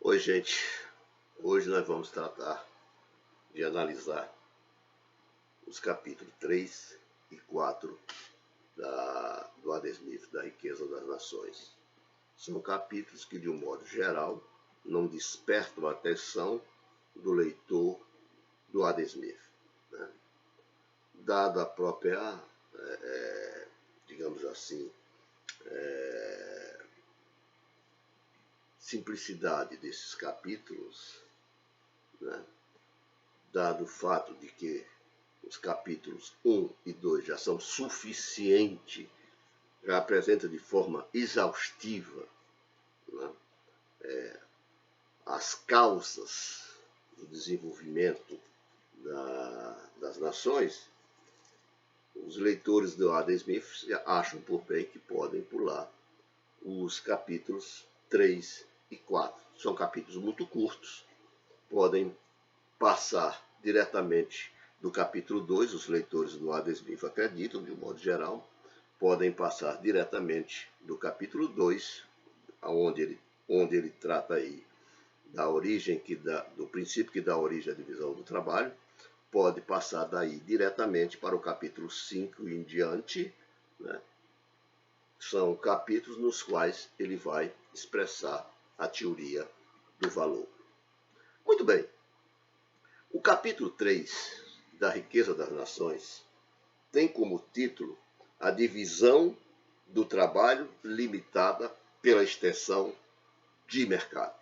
Oi, gente. Hoje nós vamos tratar de analisar os capítulos 3 e 4 do Adam Smith, da Riqueza das Nações. São capítulos que, de um modo geral, não despertam a atenção do leitor do Adam Smith, né? Dada a própria, digamos assim, simplicidade desses capítulos, né? Dado o fato de que os capítulos 1 e 2 já são suficientes, já apresenta de forma exaustiva, né, as causas do desenvolvimento das nações. Os leitores do Adam Smith acham por bem que podem pular os capítulos 3 e 4. São capítulos muito curtos, podem passar diretamente do capítulo 2, os leitores do Adam Smith acreditam, de um modo geral, podem passar diretamente do capítulo 2, onde ele trata aí da origem, do princípio que dá origem à divisão do trabalho, pode passar daí diretamente para o capítulo 5 e em diante, né? São capítulos nos quais ele vai expressar a teoria do valor. Muito bem. O capítulo 3 da Riqueza das Nações tem como título a divisão do trabalho limitada pela extensão de mercado.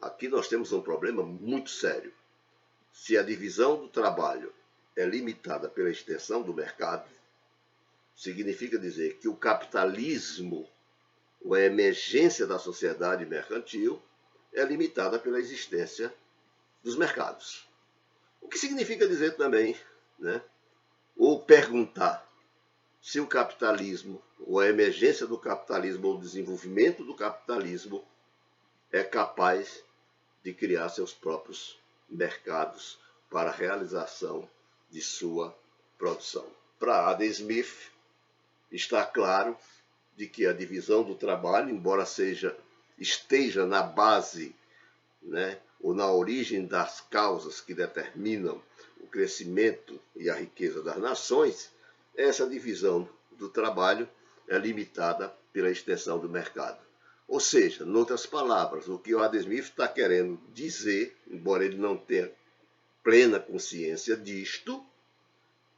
Aqui nós temos um problema muito sério. Se a divisão do trabalho é limitada pela extensão do mercado, significa dizer que o capitalismo, ou a emergência da sociedade mercantil, é limitada pela existência dos mercados. O que significa dizer também, né, ou perguntar se o capitalismo, ou a emergência do capitalismo, ou o desenvolvimento do capitalismo é capaz de criar seus próprios mercados para a realização de sua produção. Para Adam Smith, está claro de que a divisão do trabalho, embora esteja na base, né, ou na origem das causas que determinam o crescimento e a riqueza das nações, essa divisão do trabalho é limitada pela extensão do mercado. Ou seja, em outras palavras, o que o Adam Smith está querendo dizer, embora ele não tenha plena consciência disto,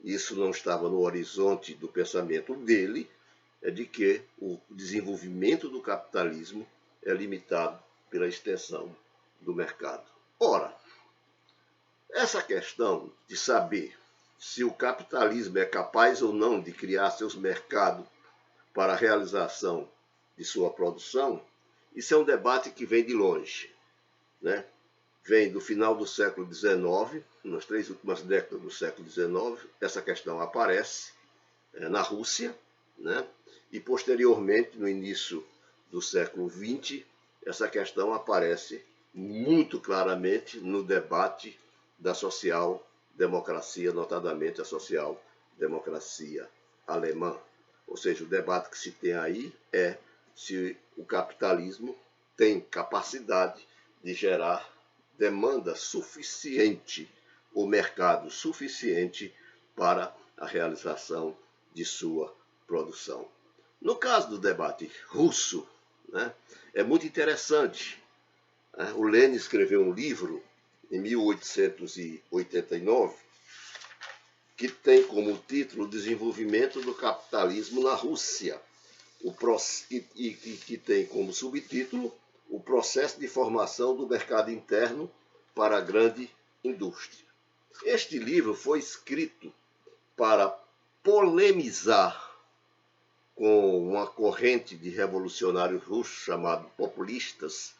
isso não estava no horizonte do pensamento dele, é de que o desenvolvimento do capitalismo é limitado pela extensão do mercado. Ora, essa questão de saber se o capitalismo é capaz ou não de criar seus mercados para a realização de sua produção, isso é um debate que vem de longe, né? Vem do final do século XIX, nas 3 últimas décadas do século XIX, essa questão aparece na Rússia, né? E posteriormente, no início do século XX, essa questão aparece muito claramente no debate da social-democracia, notadamente a social-democracia alemã. Ou seja, o debate que se tem aí é se o capitalismo tem capacidade de gerar demanda suficiente, ou mercado suficiente para a realização de sua produção. No caso do debate russo, né, é muito interessante. O Lenin escreveu um livro em 1889 que tem como título o Desenvolvimento do Capitalismo na Rússia, e que tem como subtítulo o processo de formação do mercado interno para a grande indústria. Este livro foi escrito para polemizar com uma corrente de revolucionários russos chamados populistas,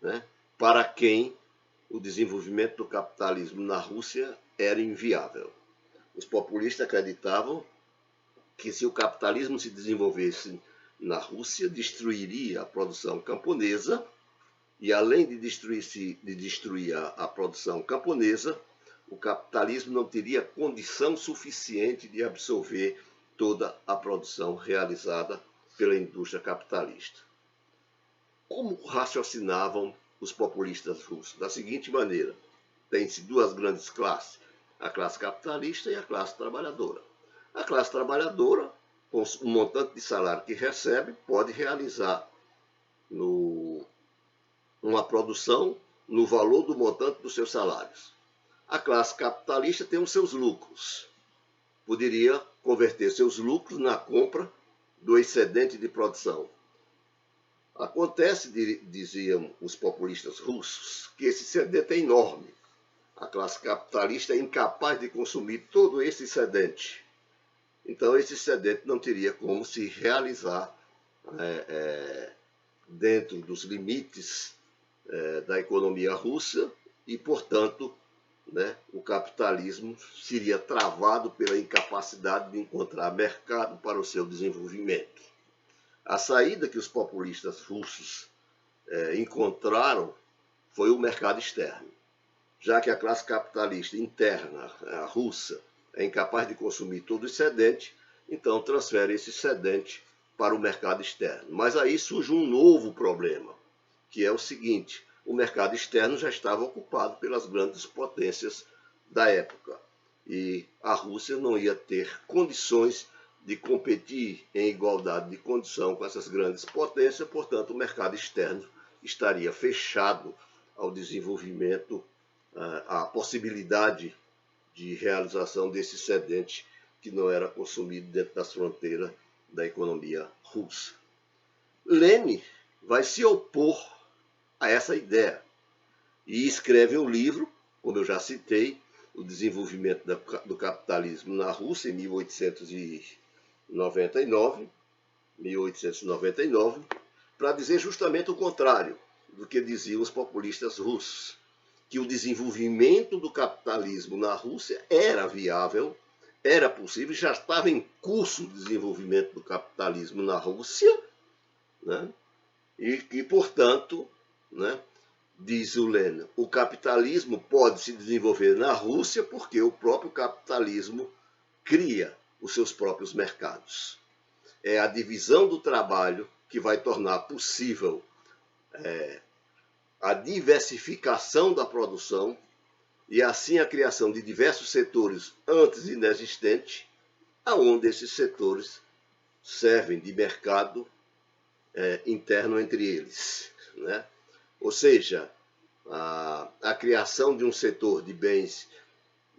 né, para quem o desenvolvimento do capitalismo na Rússia era inviável. Os populistas acreditavam que se o capitalismo se desenvolvesse na Rússia, destruiria a produção camponesa, e além de destruir a produção camponesa, o capitalismo não teria condição suficiente de absorver toda a produção realizada pela indústria capitalista. como raciocinavam os populistas russos? Da seguinte maneira: tem-se duas grandes classes, a classe capitalista e a classe trabalhadora. A classe trabalhadora, com o montante de salário que recebe, pode realizar uma produção no valor do montante dos seus salários. A classe capitalista tem os seus lucros. Poderia converter seus lucros na compra do excedente de produção. Acontece, diziam os populistas russos, que esse excedente é enorme. A classe capitalista é incapaz de consumir todo esse excedente. Então, esse excedente não teria como se realizar dentro dos limites da economia russa e, portanto, o capitalismo seria travado pela incapacidade de encontrar mercado para o seu desenvolvimento. A saída que os populistas russos encontraram foi o mercado externo. Já que a classe capitalista interna, a russa, é incapaz de consumir todo o excedente, então transfere esse excedente para o mercado externo. Mas aí surge um novo problema, que é o seguinte: o mercado externo já estava ocupado pelas grandes potências da época e a Rússia não ia ter condições de competir em igualdade de condição com essas grandes potências, portanto o mercado externo estaria fechado ao desenvolvimento, à possibilidade de realização desse excedente que não era consumido dentro das fronteiras da economia russa. Lenin vai se opor a essa ideia e escreve um livro, como eu já citei, O Desenvolvimento do Capitalismo na Rússia, em 1899, para dizer justamente o contrário do que diziam os populistas russos, que o desenvolvimento do capitalismo na Rússia era viável, era possível, já estava em curso o desenvolvimento do capitalismo na Rússia, e que, portanto, diz o Lenin, o capitalismo pode se desenvolver na Rússia porque o próprio capitalismo cria os seus próprios mercados. É a divisão do trabalho que vai tornar possível a diversificação da produção e assim a criação de diversos setores antes inexistentes, aonde esses setores servem de mercado interno entre eles, Ou seja, a criação de um setor de bens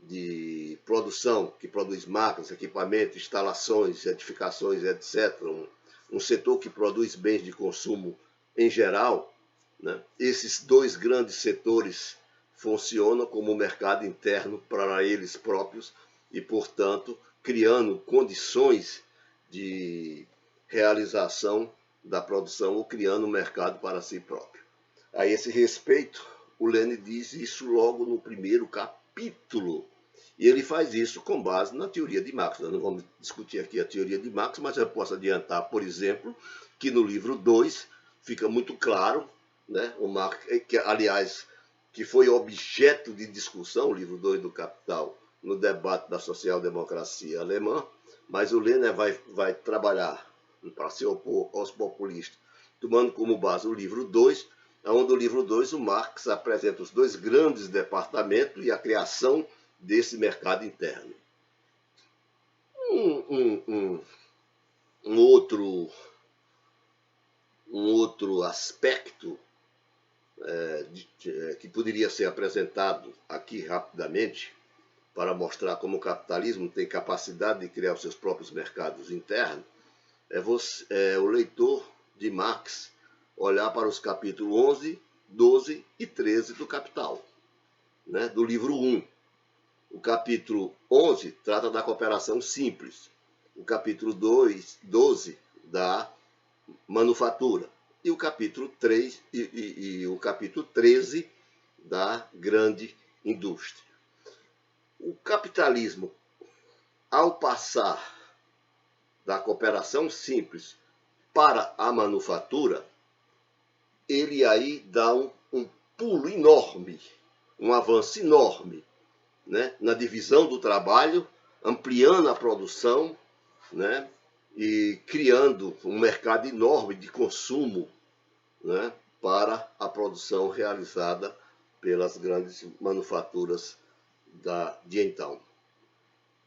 de produção, que produz máquinas, equipamentos, instalações, edificações, etc., um setor que produz bens de consumo em geral, esses dois grandes setores funcionam como mercado interno para eles próprios e, portanto, criando condições de realização da produção ou criando um mercado para si próprio. A esse respeito, o Lenin diz isso logo no primeiro capítulo. E ele faz isso com base na teoria de Marx. Nós não vamos discutir aqui a teoria de Marx, mas eu posso adiantar, por exemplo, que no livro 2 fica muito claro, o Marx, que, aliás, que foi objeto de discussão, o livro 2 do Capital, no debate da social-democracia alemã, mas o Lenin vai trabalhar para se opor aos populistas, tomando como base o livro 2, onde o livro 2 o Marx apresenta os dois grandes departamentos e a criação desse mercado interno. Um outro aspecto que poderia ser apresentado aqui rapidamente para mostrar como o capitalismo tem capacidade de criar os seus próprios mercados internos é o leitor de Marx olhar para os capítulos 11, 12 e 13 do Capital, do livro 1. O capítulo 11 trata da cooperação simples, o capítulo 12 da manufatura e o capítulo 3 e o capítulo 13 da grande indústria. O capitalismo, ao passar da cooperação simples para a manufatura, ele aí dá um pulo enorme, um avanço enorme, na divisão do trabalho, ampliando a produção, e criando um mercado enorme de consumo, para a produção realizada pelas grandes manufaturas de então.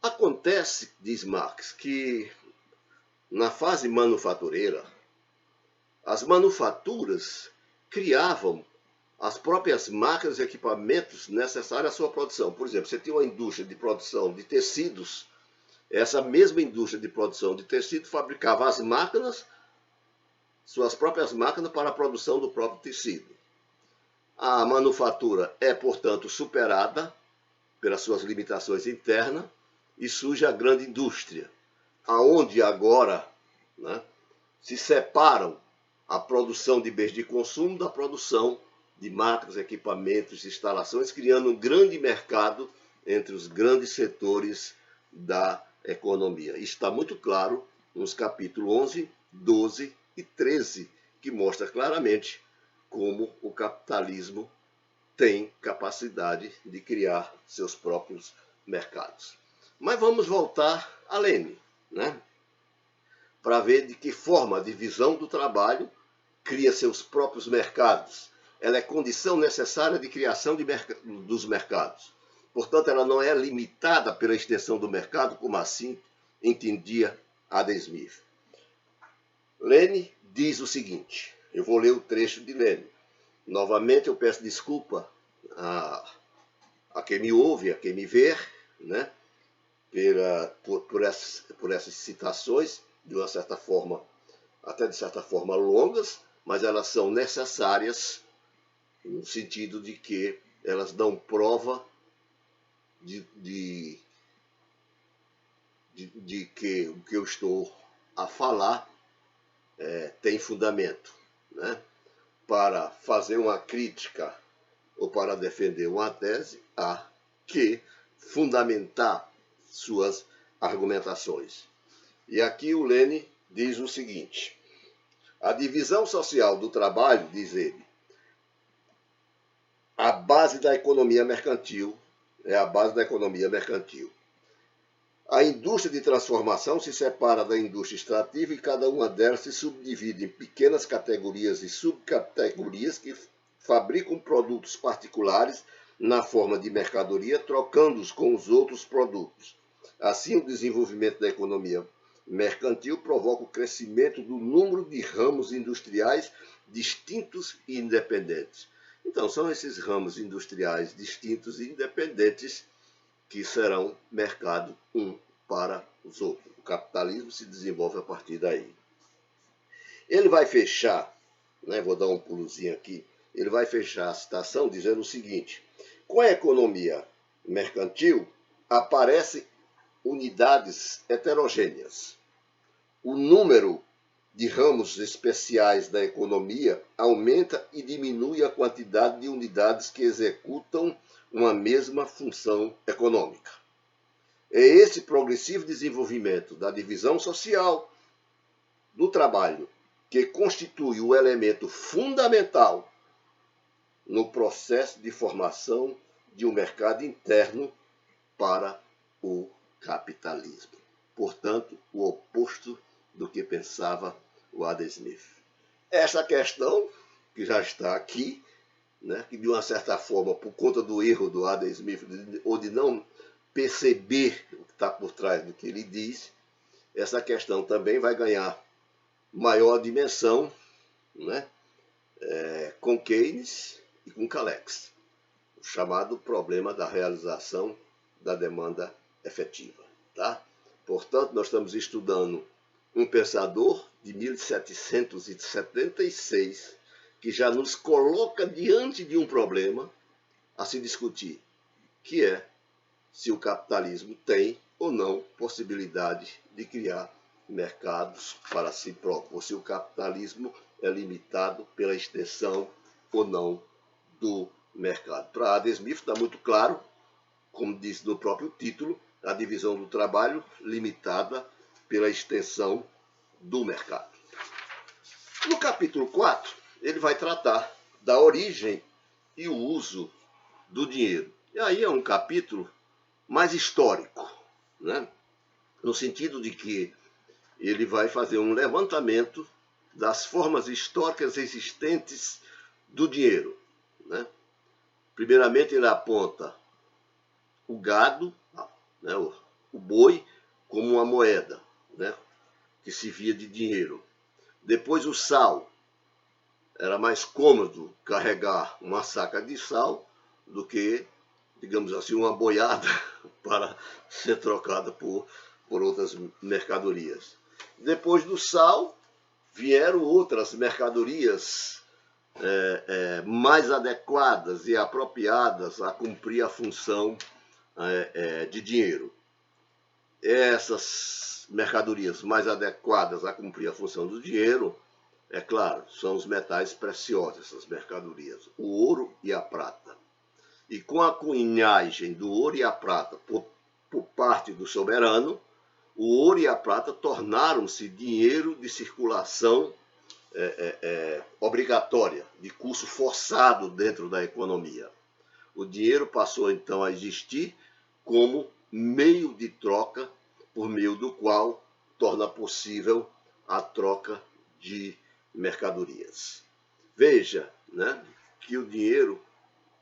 Acontece, diz Marx, que na fase manufatureira, as manufaturas criavam as próprias máquinas e equipamentos necessários à sua produção. Por exemplo, você tinha uma indústria de produção de tecidos, essa mesma indústria de produção de tecido fabricava as máquinas, suas próprias máquinas para a produção do próprio tecido. A manufatura é, portanto, superada pelas suas limitações internas e surge a grande indústria, aonde agora, né, se separam a produção de bens de consumo da produção de máquinas, equipamentos, instalações, criando um grande mercado entre os grandes setores da economia. Isso está muito claro nos capítulos 11, 12 e 13, que mostra claramente como o capitalismo tem capacidade de criar seus próprios mercados. Mas vamos voltar a Lênin, né? Para ver de que forma a divisão do trabalho cria seus próprios mercados. Ela é condição necessária de criação dos mercados. Portanto, ela não é limitada pela extensão do mercado, como assim entendia Adam Smith. Lênin diz o seguinte, eu vou ler o trecho de Lênin. Novamente eu peço desculpa a quem me ouve, a quem me vê, né, por essas citações, de uma certa forma, até de certa forma longas, mas elas são necessárias no sentido de que elas dão prova de que o que eu estou a falar tem fundamento, né? Para fazer uma crítica ou para defender uma tese, há que fundamentar suas argumentações. E aqui o Lênin diz o seguinte, a divisão social do trabalho, diz ele, a base da economia mercantil, é a base da economia mercantil. A indústria de transformação se separa da indústria extrativa e cada uma delas se subdivide em pequenas categorias e subcategorias que fabricam produtos particulares na forma de mercadoria, trocando-os com os outros produtos. Assim, o desenvolvimento da economia mercantil provoca o crescimento do número de ramos industriais distintos e independentes. Então, são esses ramos industriais distintos e independentes que serão mercado um para os outros. O capitalismo se desenvolve a partir daí. Ele vai fechar, né, vou dar um pulozinho aqui, ele vai fechar a citação dizendo o seguinte, com a economia mercantil aparecem unidades heterogêneas. O número de ramos especiais da economia aumenta e diminui a quantidade de unidades que executam uma mesma função econômica. É esse progressivo desenvolvimento da divisão social do trabalho que constitui o elemento fundamental no processo de formação de um mercado interno para o capitalismo. Portanto, o oposto do que pensava o Adam Smith. Esta questão, que já está aqui, né, que de uma certa forma, por conta do erro do Adam Smith, ou de não perceber o que está por trás do que ele diz, essa questão também vai ganhar maior dimensão, né, com Keynes e com Caillex, o chamado problema da realização da demanda efetiva. Tá? Portanto, nós estamos estudando um pensador de 1776 que já nos coloca diante de um problema a se discutir, que é se o capitalismo tem ou não possibilidade de criar mercados para si próprio, ou se o capitalismo é limitado pela extensão ou não do mercado. Para Adam Smith está muito claro, como disse no próprio título, a divisão do trabalho limitada pela extensão do mercado. No capítulo 4, ele vai tratar da origem e o uso do dinheiro. E aí é um capítulo mais histórico, né? No sentido de que ele vai fazer um levantamento das formas históricas existentes do dinheiro, né? Primeiramente ele aponta o gado, né, o boi, como uma moeda, né, que servia de dinheiro. Depois o sal. Era mais cômodo carregar uma saca de sal do que, digamos assim, uma boiada para ser trocada por outras mercadorias. Depois do sal, vieram outras mercadorias mais adequadas e apropriadas a cumprir a função de dinheiro. Essas mercadorias mais adequadas a cumprir a função do dinheiro, é claro, são os metais preciosos, essas mercadorias, o ouro e a prata. E com a cunhagem do ouro e a prata por parte do soberano, o ouro e a prata tornaram-se dinheiro de circulação obrigatória, de curso forçado dentro da economia. O dinheiro passou então a existir como meio de troca, por meio do qual torna possível a troca de mercadorias. Veja, né, que o dinheiro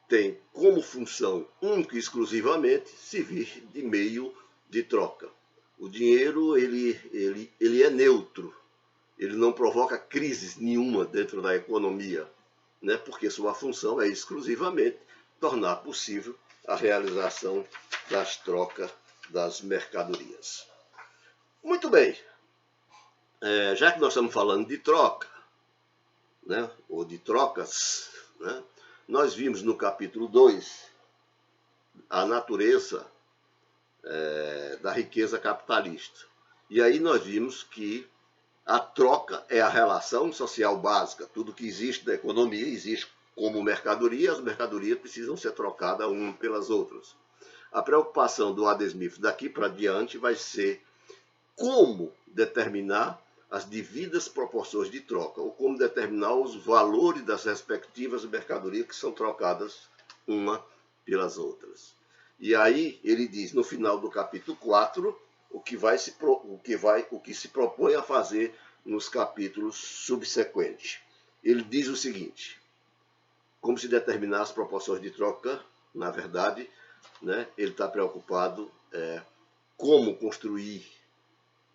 tem como função única e exclusivamente servir de meio de troca. O dinheiro ele é neutro, ele não provoca crise nenhuma dentro da economia, né, porque sua função é exclusivamente tornar possível a realização das trocas das mercadorias. Muito bem, já que nós estamos falando de troca, né, ou de trocas, né, nós vimos no capítulo 2 a natureza da riqueza capitalista. E aí nós vimos que a troca é a relação social básica. Tudo que existe na economia existe como mercadoria, as mercadorias precisam ser trocadas umas pelas outras. A preocupação do Adam Smith daqui para diante vai ser como determinar as devidas proporções de troca, ou como determinar os valores das respectivas mercadorias que são trocadas uma pelas outras. E aí ele diz no final do capítulo 4 o que se propõe a fazer nos capítulos subsequentes. Ele diz o seguinte: como se determinar as proporções de troca, na verdade, né, ele está preocupado como construir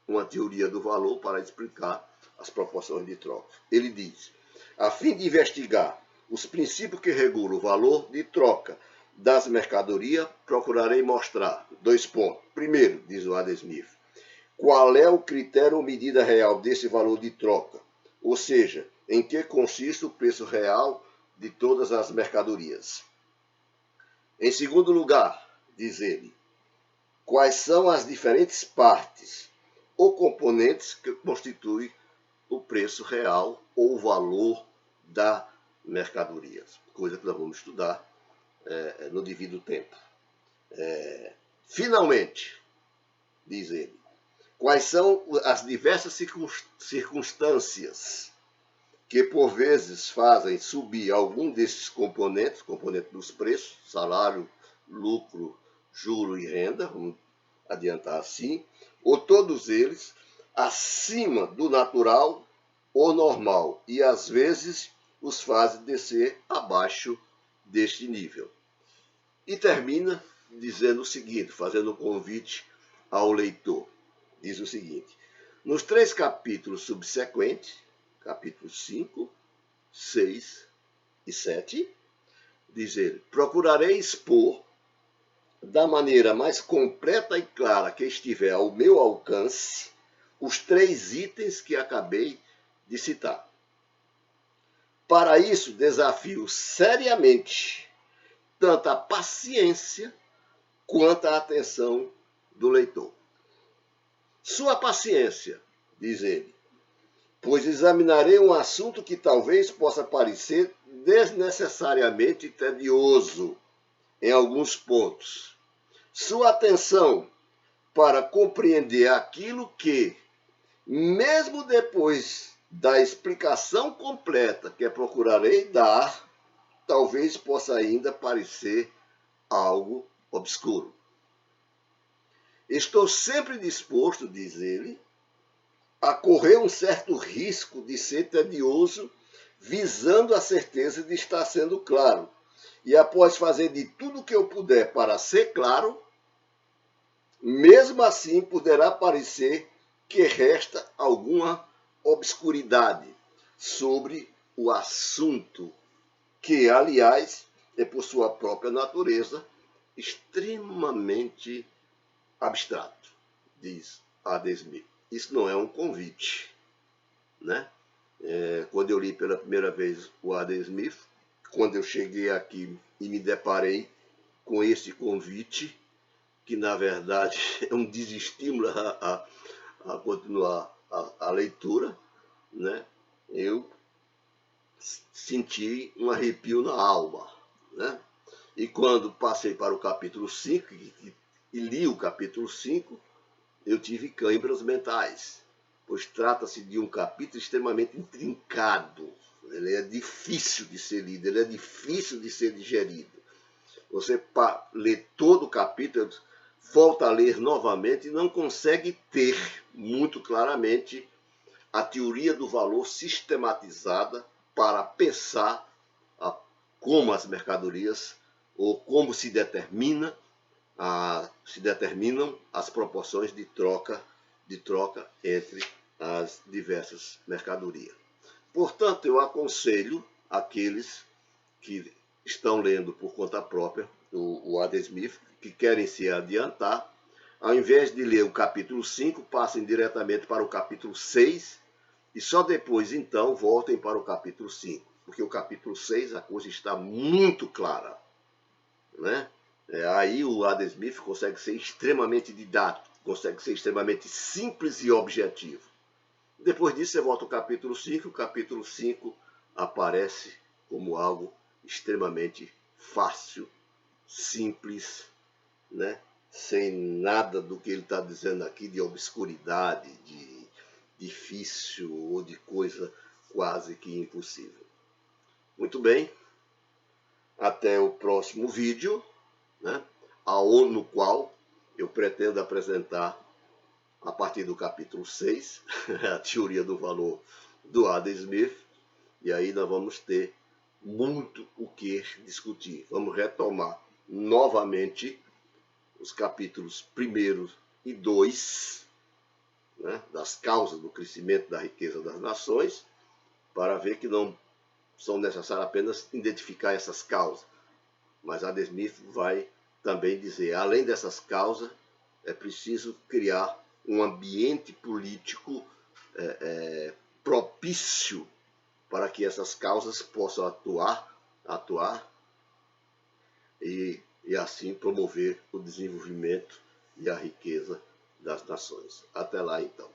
uma teoria do valor para explicar as proporções de troca. Ele diz: a fim de investigar os princípios que regulam o valor de troca das mercadorias, procurarei mostrar 2 pontos. Primeiro, diz o Adam Smith, qual é o critério ou medida real desse valor de troca? Ou seja, em que consiste o preço real de todas as mercadorias? Em segundo lugar, diz ele, quais são as diferentes partes ou componentes que constituem o preço real ou o valor da mercadoria, coisa que nós vamos estudar no devido tempo. Finalmente, diz ele, quais são as diversas circunstâncias que por vezes fazem subir algum desses componentes dos preços, salário, lucro, juro e renda, vamos adiantar assim, ou todos eles acima do natural ou normal, e às vezes os fazem descer abaixo deste nível. E termina dizendo o seguinte, fazendo um convite ao leitor. Diz o seguinte: nos 3 capítulos subsequentes, capítulos 5, 6 e 7, diz ele, procurarei expor da maneira mais completa e clara que estiver ao meu alcance os 3 itens que acabei de citar. Para isso, desafio seriamente tanto a paciência quanto a atenção do leitor. Sua paciência, diz ele, pois examinarei um assunto que talvez possa parecer desnecessariamente tedioso em alguns pontos. Sua atenção para compreender aquilo que, mesmo depois da explicação completa que procurarei dar, talvez possa ainda parecer algo obscuro. Estou sempre disposto, diz ele, a correr um certo risco de ser tedioso visando a certeza de estar sendo claro. E após fazer de tudo que eu puder para ser claro, mesmo assim poderá parecer que resta alguma obscuridade sobre o assunto, que, aliás, é por sua própria natureza extremamente abstrato, diz Adam Smith. Isso não é um convite, né? Quando eu li pela primeira vez o Adam Smith, quando eu cheguei aqui e me deparei com esse convite, que na verdade é um desestímulo a continuar a leitura, né? Eu senti um arrepio na alma, né? E quando passei para o capítulo 5 e li o capítulo 5, eu tive câimbras mentais, pois trata-se de um capítulo extremamente intrincado. Ele é difícil de ser lido, ele é difícil de ser digerido. Você lê todo o capítulo, volta a ler novamente e não consegue ter muito claramente a teoria do valor sistematizada para pensar como as mercadorias ou como se determinam as proporções de troca entre as diversas mercadorias. Portanto, eu aconselho aqueles que estão lendo por conta própria o Adam Smith, que querem se adiantar, ao invés de ler o capítulo 5, passem diretamente para o capítulo 6 e só depois, então, voltem para o capítulo 5, porque o capítulo 6 a coisa está muito clara, né? Aí o Adam Smith consegue ser extremamente didático, consegue ser extremamente simples e objetivo. Depois disso, você volta ao capítulo 5, o capítulo 5 aparece como algo extremamente fácil, simples, né? Sem nada do que ele está dizendo aqui de obscuridade, de difícil ou de coisa quase que impossível. Muito bem, até o próximo vídeo, né? No qual eu pretendo apresentar, a partir do capítulo 6, a teoria do valor do Adam Smith, e aí nós vamos ter muito o que discutir. Vamos retomar novamente os capítulos 1 e 2, né, das causas do crescimento da riqueza das nações, para ver que não são necessárias apenas identificar essas causas, mas Adam Smith vai também dizer, além dessas causas, é preciso criar um ambiente político propício para que essas causas possam atuar e assim promover o desenvolvimento e a riqueza das nações. Até lá, então.